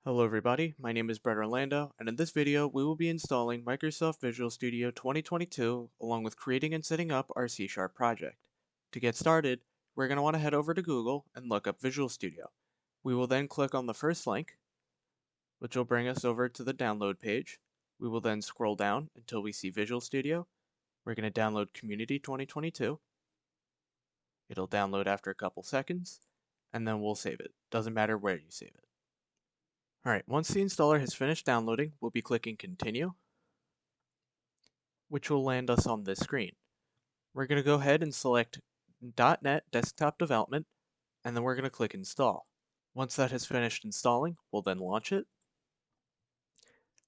Hello everybody, my name is Brett Orlando, and in this video we will be installing Microsoft Visual Studio 2022 along with creating and setting up our C# project. To get started, we're going to want to head over to Google and look up Visual Studio. We will then click on the first link, which will bring us over to the download page. We will then scroll down until we see Visual Studio. We're going to download Community 2022. It'll download after a couple seconds, and then we'll save it. Doesn't matter where you save it. Alright, once the installer has finished downloading, we'll be clicking Continue, which will land us on this screen. We're going to go ahead and select .NET Desktop Development, and then we're going to click Install. Once that has finished installing, we'll then launch it,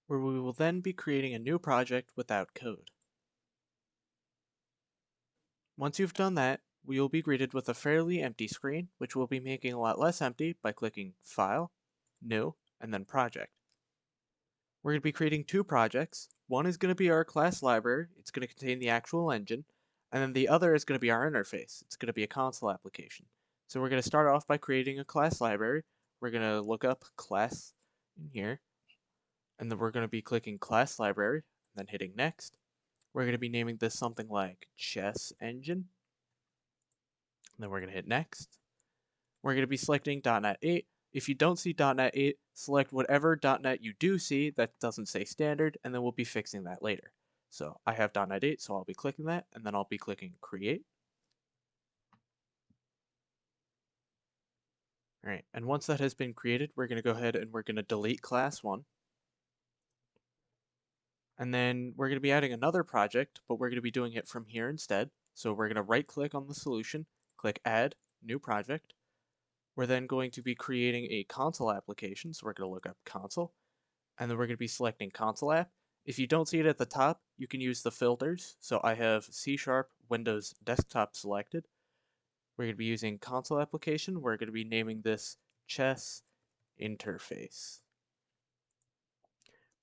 where we will then be creating a new project without code. Once you've done that, we will be greeted with a fairly empty screen, which we'll be making a lot less empty by clicking File, New, and then Project. We're going to be creating two projects. One is going to be our class library. It's going to contain the actual engine. And then the other is going to be our interface. It's going to be a console application. So we're going to start off by creating a class library. We're going to look up class in here. And then we're going to be clicking class library, and then hitting next. We're going to be naming this something like chess engine. And then we're going to hit next. We're going to be selecting .NET 8. If you don't see .NET 8, select whatever .NET you do see that doesn't say standard, and then we'll be fixing that later. So I have .NET 8, so I'll be clicking that, and then I'll be clicking Create. All right, and once that has been created, we're going to go ahead and we're going to delete class 1. And then we're going to be adding another project, but we're going to be doing it from here instead. So we're going to right-click on the solution, click Add, New Project. We're then going to be creating a console application, so we're going to look up console, and then we're going to be selecting console app. If you don't see it at the top, you can use the filters. So I have C# Windows Desktop selected. We're going to be using console application. We're going to be naming this chess interface.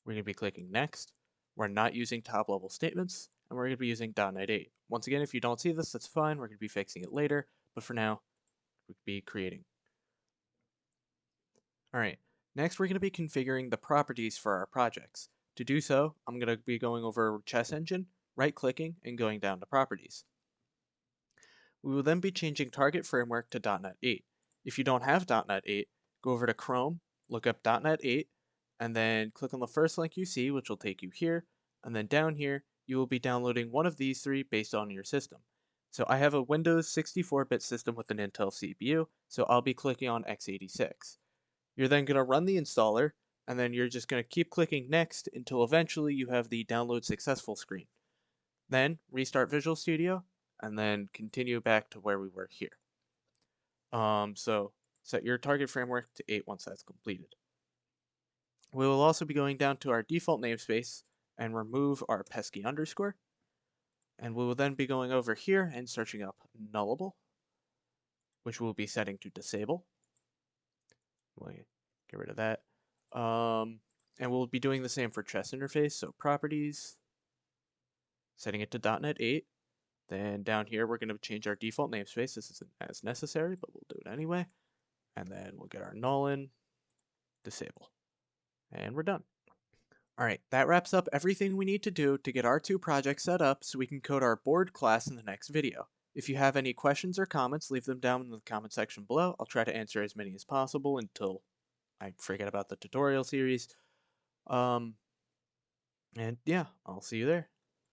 We're going to be clicking next. We're not using top level statements, and we're going to be using .NET 8. Once again, if you don't see this, that's fine. We're going to be fixing it later, but for now, we'll be creating. Alright, next we're going to be configuring the properties for our projects. To do so, I'm going to be going over Chess Engine, right-clicking, and going down to Properties. We will then be changing target framework to .NET 8. If you don't have .NET 8, go over to Chrome, look up .NET 8, and then click on the first link you see, which will take you here, and then down here, you will be downloading one of these three based on your system. So I have a Windows 64-bit system with an Intel CPU, so I'll be clicking on x86. You're then going to run the installer, and then you're just going to keep clicking next until eventually you have the download successful screen. Then restart Visual Studio, and then continue back to where we were here. So set your target framework to 8 once that's completed. We will also be going down to our default namespace and remove our pesky underscore. And we will then be going over here and searching up nullable, which we'll be setting to disable. We'll get rid of that. And we'll be doing the same for chess interface, so properties, setting it to .NET 8. Then down here, we're going to change our default namespace. This isn't as necessary, but we'll do it anyway. And then we'll get our null in, disable. And we're done. All right, that wraps up everything we need to do to get our two projects set up so we can code our board class in the next video. If you have any questions or comments, leave them down in the comment section below. I'll try to answer as many as possible until I forget about the tutorial series. And yeah, I'll see you there.